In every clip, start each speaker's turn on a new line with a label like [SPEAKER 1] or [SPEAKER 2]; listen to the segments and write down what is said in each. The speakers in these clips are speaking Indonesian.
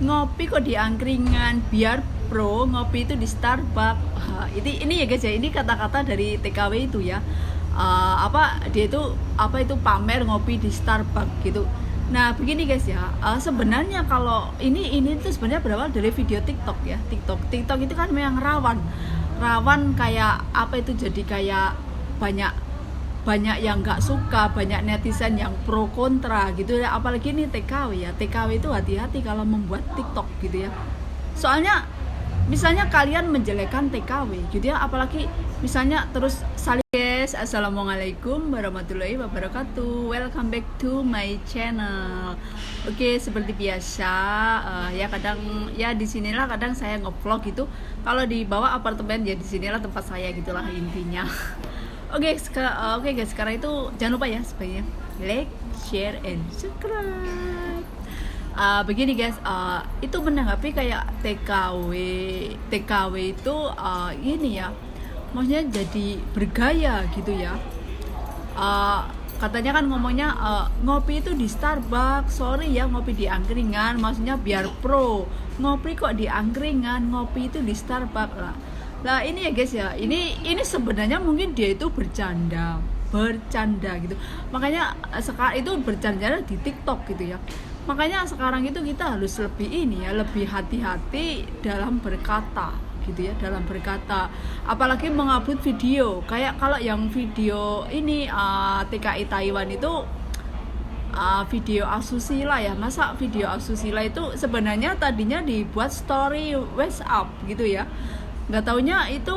[SPEAKER 1] ngopi kok di angkringan, biar pro ngopi itu di Starbucks. Ini ya guys ya, ini kata-kata dari TKW itu ya. Apa dia itu apa itu pamer ngopi di Starbucks gitu. Nah begini guys ya, sebenarnya kalau ini tuh sebenarnya berawal dari video TikTok ya. TikTok itu kan memang rawan kayak apa itu, jadi kayak banyak banyak yang nggak suka, banyak netizen yang pro kontra gitu ya. Apalagi ini TKW ya, TKW itu hati-hati kalau membuat TikTok gitu ya. Soalnya misalnya kalian menjelekkan TKW gitu ya, apalagi misalnya terus saling guys, assalamualaikum warahmatullahi wabarakatuh, welcome back to my channel. Oke, seperti biasa ya kadang ya di sinilah kadang saya ngevlog gitu. Kalau di bawah apartemen ya di sinilah tempat saya gitulah intinya. Oke guys, sekarang itu jangan lupa ya sebaiknya like, share, and subscribe. Begini guys, itu menanggapi kayak TKW itu ini ya, maksudnya jadi bergaya gitu ya. Katanya kan ngomongnya ngopi itu di Starbucks, sorry ya ngopi di angkringan, maksudnya biar pro. Ngopi kok di angkringan, ngopi itu di Starbucks lah. Nah ini ya guys ya, ini sebenarnya mungkin dia itu bercanda gitu. Makanya sekarang itu bercanda di TikTok gitu ya. Makanya sekarang itu kita harus lebih ini ya, lebih hati-hati dalam berkata gitu ya, dalam berkata. Apalagi mengupload video. Kayak kalau yang video ini TKI Taiwan itu video asusila ya. Masa video asusila itu sebenarnya tadinya dibuat story WhatsApp gitu ya. Nggak taunya itu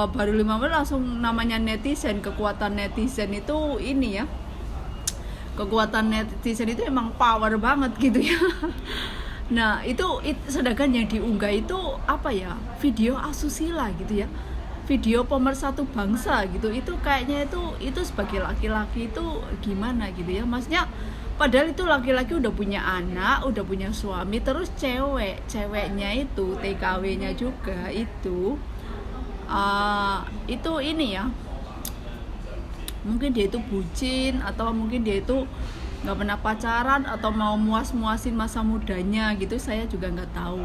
[SPEAKER 1] baru 5 menit langsung namanya netizen. Kekuatan netizen itu ini ya, kekuatan netizen itu emang power banget gitu ya. Nah itu sedangkan yang diunggah itu apa ya, video asusila gitu ya, video pemersatu bangsa gitu. Itu kayaknya itu sebagai laki-laki itu gimana gitu ya, maksudnya padahal itu laki-laki udah punya anak, udah punya suami, terus ceweknya itu TKW-nya juga itu ini ya, mungkin dia itu bucin atau mungkin dia itu nggak pernah pacaran atau mau muasin masa mudanya gitu, saya juga nggak tahu.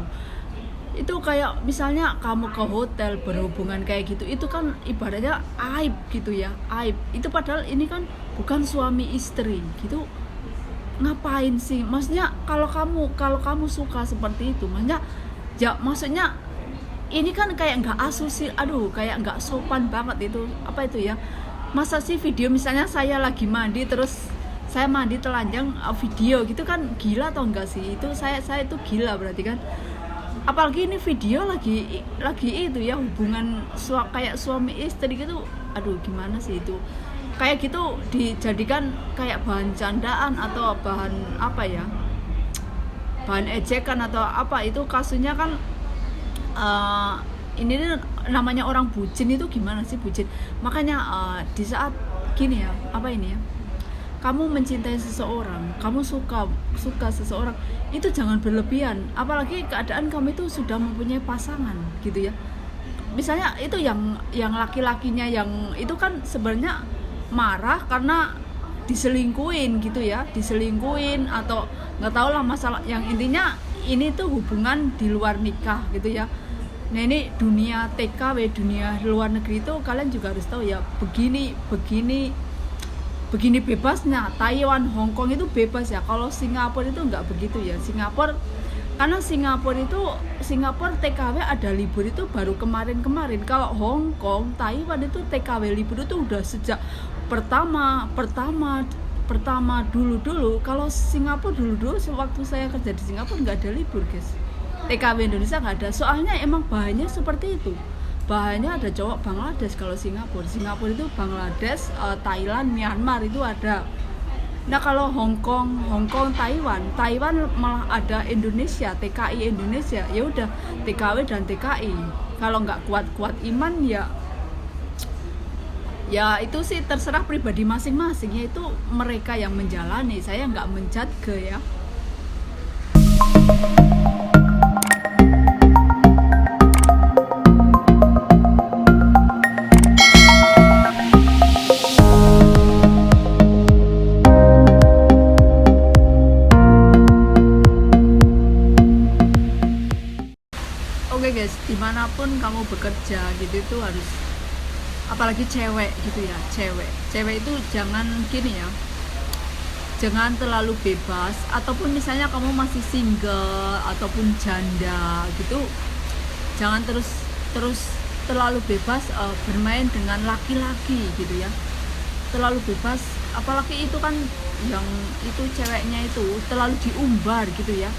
[SPEAKER 1] Itu kayak misalnya kamu ke hotel berhubungan kayak gitu, itu kan ibaratnya aib gitu ya, aib itu, padahal ini kan bukan suami istri gitu. Ngapain sih, maksudnya kalau kamu suka seperti itu, maksudnya ini kan kayak nggak asusil, kayak nggak sopan banget itu, apa itu ya. Masa sih video misalnya saya lagi mandi terus saya mandi telanjang video gitu, kan gila atau enggak sih itu, saya itu gila berarti kan. Apalagi ini video lagi itu ya, hubungan kayak suami istri gitu, gimana sih itu. Kayak gitu dijadikan kayak bahan candaan atau bahan apa ya, bahan ejekan atau apa, itu kasusnya kan ini namanya orang bucin itu gimana sih bucin. Makanya di saat gini ya, apa ini ya, kamu mencintai seseorang, kamu suka seseorang, itu jangan berlebihan. Apalagi keadaan kamu itu sudah mempunyai pasangan gitu ya. Misalnya itu yang laki-lakinya yang itu kan sebenarnya marah karena diselingkuin gitu ya, diselingkuin atau nggak tahu lah masalah, yang intinya ini tuh hubungan di luar nikah gitu ya. Nah ini dunia TKW, dunia luar negeri itu kalian juga harus tahu ya, begini bebasnya. Taiwan, Hong Kong itu bebas ya. Kalau Singapura itu nggak begitu ya. Karena Singapura TKW ada libur itu baru kemarin. Kalau Hong Kong, Taiwan itu TKW libur itu udah sejak pertama dulu. Kalau Singapura dulu sewaktu saya kerja di Singapura nggak ada libur guys. TKW Indonesia nggak ada. Soalnya emang bahannya seperti itu. Bahannya ada cowok Bangladesh. Kalau Singapura itu Bangladesh, Thailand, Myanmar itu ada. Nah kalau Hong Kong, Taiwan malah ada Indonesia, TKI Indonesia. Ya udah TKW dan TKI. Kalau nggak kuat iman ya itu sih terserah pribadi masing-masing, yaitu mereka yang menjalani. Saya nggak menjudge ya. dimanapun kamu bekerja gitu itu harus, apalagi cewek gitu ya, cewek itu jangan gini ya, jangan terlalu bebas, ataupun misalnya kamu masih single ataupun janda gitu, jangan terus terlalu bebas bermain dengan laki-laki gitu ya, terlalu bebas, apalagi itu kan yang itu ceweknya itu terlalu diumbar gitu ya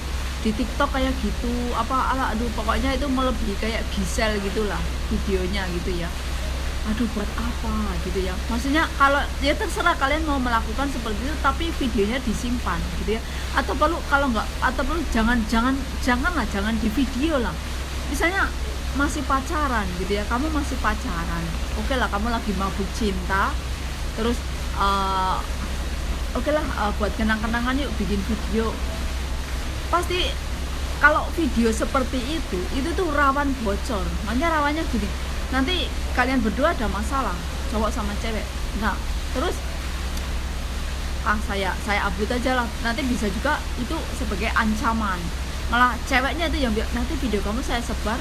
[SPEAKER 1] di TikTok kayak gitu, aduh pokoknya itu melebihi kayak Gisel gitulah videonya gitu ya. Aduh buat apa gitu ya, maksudnya kalau ya terserah kalian mau melakukan seperti itu, tapi videonya disimpan gitu ya, atau kalau nggak, atau jangan di video lah. Misalnya masih pacaran gitu ya, kamu masih pacaran, oke lah, kamu lagi mabuk cinta, terus oke lah, buat kenang-kenangan yuk bikin video. Pasti kalau video seperti itu tuh rawan bocor. Makanya rawannya gini, nanti kalian berdua ada masalah, cowok sama cewek, nah terus saya upload aja lah, nanti bisa juga itu sebagai ancaman, malah ceweknya itu yang bilang, nanti video kamu saya sebar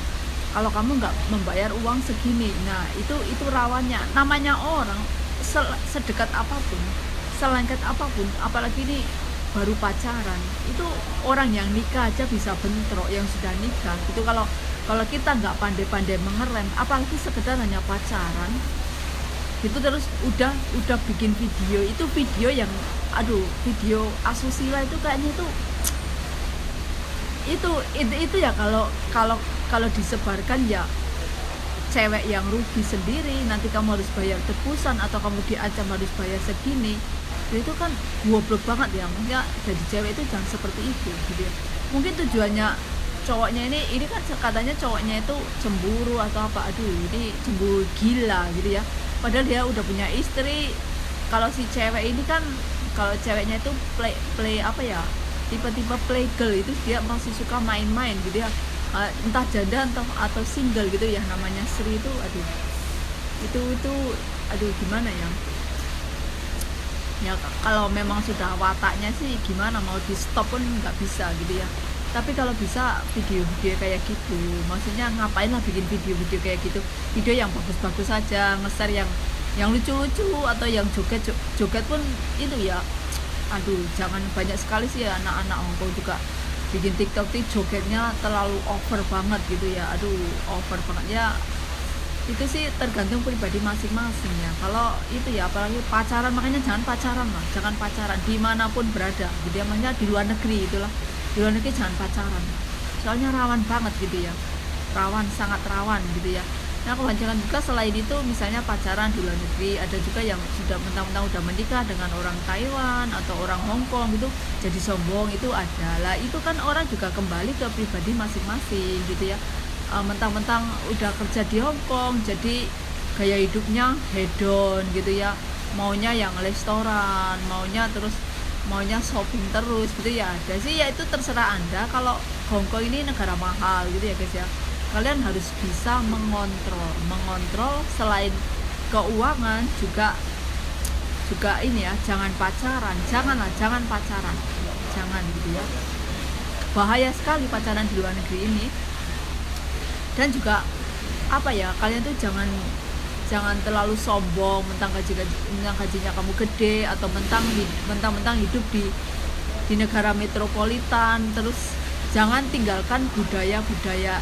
[SPEAKER 1] kalau kamu nggak membayar uang segini. Nah itu rawannya, namanya orang sedekat apapun, selengket apapun, apalagi ini baru pacaran, itu orang yang nikah aja bisa bentrok, yang sudah nikah gitu. Kalau kita nggak pandai-pandai mengerem, apalagi sekedar hanya pacaran gitu, terus udah bikin video, itu video yang video asusila itu kayaknya itu ya, kalau disebarkan ya cewek yang rugi sendiri, nanti kamu harus bayar tebusan atau kamu diancam harus bayar segini. Itu kan goblok banget ya, maksudnya jadi cewek itu jangan seperti itu gitu ya. Mungkin tujuannya cowoknya ini kan katanya cowoknya itu cemburu atau apa, ini cemburu gila gitu ya, padahal dia udah punya istri. Kalau si cewek ini kan, kalau ceweknya itu play apa ya, tipe-tipe play girl, itu dia masih suka main-main gitu ya, entah janda atau single gitu ya, namanya Sri itu, itu gimana ya, kalau memang sudah wataknya sih gimana, mau di stop pun nggak bisa gitu ya. Tapi kalau bisa video-video kayak gitu, maksudnya ngapain lah bikin video-video kayak gitu, video yang bagus-bagus saja, nge-share yang lucu-lucu, atau yang joget pun itu ya. Jangan banyak sekali sih ya, anak-anak Hongkong juga bikin TikTok itu jogetnya terlalu over banget gitu ya, over banget ya. Itu sih tergantung pribadi masing-masing ya. Kalau itu ya, apalagi pacaran, makanya jangan pacaran dimanapun berada gitu ya, makanya di luar negeri itulah, di luar negeri jangan pacaran, soalnya rawan banget gitu ya, sangat rawan gitu ya. Nah kebanyakan juga selain itu, misalnya pacaran di luar negeri, ada juga yang sudah mentang-mentang udah menikah dengan orang Taiwan atau orang Hong Kong gitu, jadi sombong, itu adalah, itu kan orang juga kembali ke pribadi masing-masing gitu ya. Mentang-mentang udah kerja di Hong Kong, jadi gaya hidupnya hedon gitu ya, maunya yang restoran, maunya shopping terus gitu ya. Ada sih ya, itu terserah Anda. Kalau Hong Kong ini negara mahal gitu ya guys ya, kalian harus bisa mengontrol selain keuangan juga ini ya, jangan pacaran, jangan pacaran, jangan gitu ya, bahaya sekali pacaran di luar negeri ini. Dan juga apa ya, kalian tuh jangan terlalu sombong, mentang gajinya kamu gede, atau mentang hidup di negara metropolitan. Terus jangan tinggalkan budaya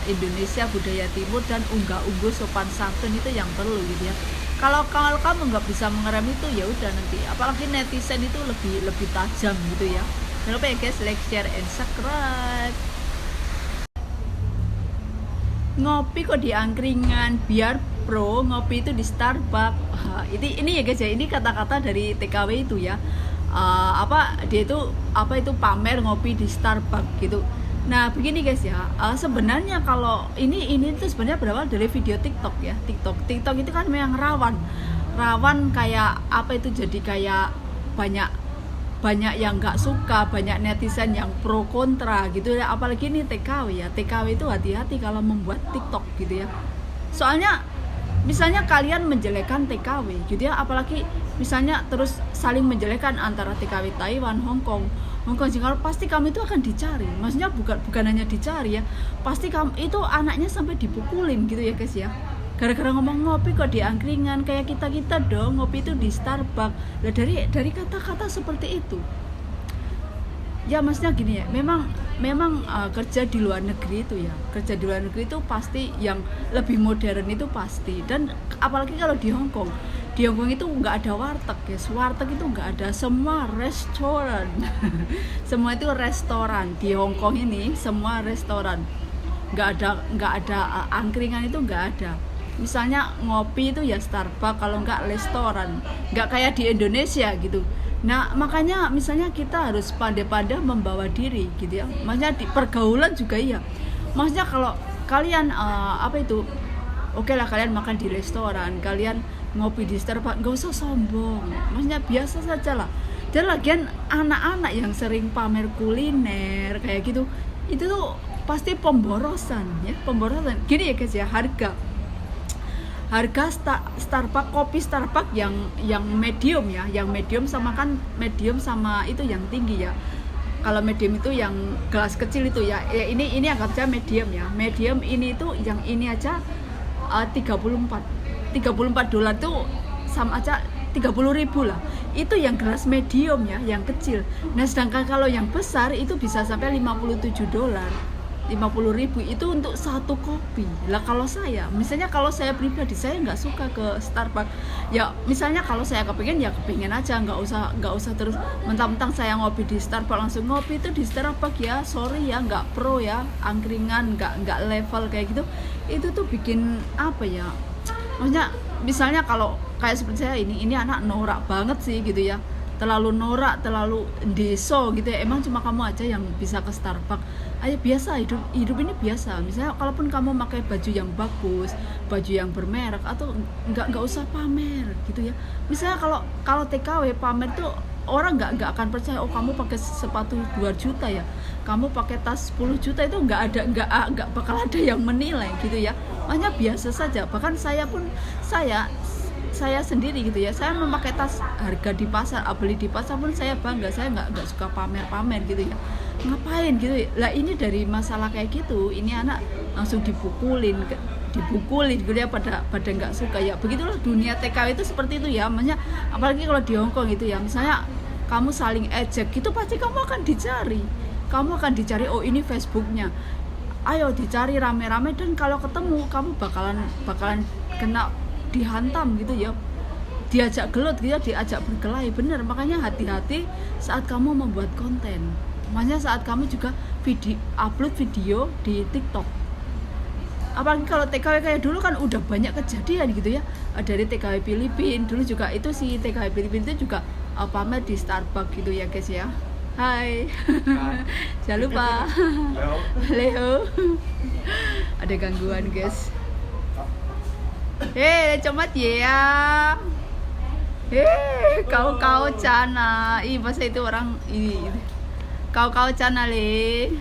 [SPEAKER 1] Indonesia, budaya timur, dan unggah-ungguh sopan santun, itu yang perlu gitu ya. Kalau kamu nggak bisa mengerem itu, ya udah nanti, apalagi netizen itu lebih tajam gitu ya. Jangan lupa ya guys, like, share, and subscribe. Ngopi kok di angkringan, biar pro, ngopi itu di Starbucks. Ini ya guys ya, ini kata-kata dari TKW itu ya. Dia itu pamer ngopi di Starbucks gitu. Nah begini guys ya, sebenarnya kalau ini tuh sebenarnya berawal dari video TikTok ya. TikTok itu kan memang rawan kayak jadi kayak banyak yang nggak suka, banyak netizen yang pro kontra gitu ya. Apalagi ini TKW ya, TKW itu hati-hati kalau membuat TikTok gitu ya. Soalnya misalnya kalian menjelekkan TKW gitu ya, apalagi misalnya terus saling menjelekkan antara TKW Taiwan, Hong Kong, Hongkong Singapura, pasti kamu itu akan dicari. Maksudnya bukan hanya dicari ya, pasti kamu itu anaknya sampai dipukulin gitu ya guys ya, gara-gara ngomong ngopi kok di angkringan. Kayak kita dong ngopi itu di Starbucks lah, dari kata-kata seperti itu ya. Maksudnya gini ya, memang kerja di luar negeri itu pasti yang lebih modern itu pasti. Dan apalagi kalau di Hong Kong itu nggak ada warteg guys, warteg itu nggak ada, semua restoran semua itu restoran di Hong Kong ini, semua restoran, nggak ada angkringan itu nggak ada. Misalnya ngopi itu ya Starbucks, kalau nggak restoran, nggak kayak di Indonesia gitu. Nah makanya misalnya kita harus pandai-pandai membawa diri gitu ya, maksudnya di pergaulan juga ya. Maksudnya kalau kalian oke lah kalian makan di restoran, kalian ngopi di Starbucks, nggak usah sombong, maksudnya biasa saja lah. Dan lagian anak-anak yang sering pamer kuliner kayak gitu, itu tuh pasti pemborosan ya, pemborosan. Gini ya guys ya, harga Starbucks, kopi Starbucks yang medium ya, yang medium sama itu yang tinggi ya. Kalau medium itu yang gelas kecil itu ya, ini anggap aja medium ya. Medium ini itu yang ini aja $34 tuh sama aja 30.000 lah. Itu yang gelas medium ya, yang kecil. Nah sedangkan kalau yang besar itu bisa sampai $57, 50.000 itu untuk satu kopi lah. Kalau saya pribadi, saya nggak suka ke Starbucks ya. Misalnya kalau saya kepingin aja, nggak usah terus mentang-mentang saya ngopi di Starbucks langsung ngopi itu di Starbucks ya. Sorry ya, nggak pro ya, angkringan nggak level kayak gitu. Itu tuh bikin apa ya, maksudnya misalnya kalau kayak seperti saya ini anak norak banget sih gitu ya, terlalu norak, terlalu deso gitu ya. Emang cuma kamu aja yang bisa ke Starbucks? Ayo biasa, hidup ini biasa. Misalnya kalaupun kamu pakai baju yang bagus, baju yang bermerek, atau nggak usah pamer gitu ya. Misalnya kalau TKW pamer tuh orang nggak akan percaya. Oh kamu pakai sepatu 2 juta ya, kamu pakai tas 10 juta, itu nggak bakal ada yang menilai gitu ya. Makanya biasa saja. Bahkan saya sendiri gitu ya, saya memakai tas harga di pasar, beli di pasar pun saya bangga. Saya nggak suka pamer gitu ya, ngapain gitu ya. Lah ini dari masalah kayak gitu, ini anak langsung dipukulin gitu ya, pada nggak suka ya. Begitulah dunia TKW itu seperti itu ya. Maksudnya apalagi kalau di Hong Kong gitu ya, misalnya kamu saling ejek gitu, pasti kamu akan dicari. Oh ini Facebooknya, ayo dicari rame-rame, dan kalau ketemu kamu bakalan kena dihantam gitu ya, diajak gelut gitu ya, diajak berkelahi. Bener, makanya hati-hati saat kamu membuat konten. Makanya saat kamu juga upload video di TikTok, apalagi kalau TKW kayak dulu kan udah banyak kejadian gitu ya. Dari TKW Filipina dulu juga, itu si TKW Filipina itu juga pamer di Starbucks gitu ya guys ya. Hai jangan lupa Leo ada gangguan guys. Comat ya. Kau cana. Bahasa itu orang ini. Kau cana le.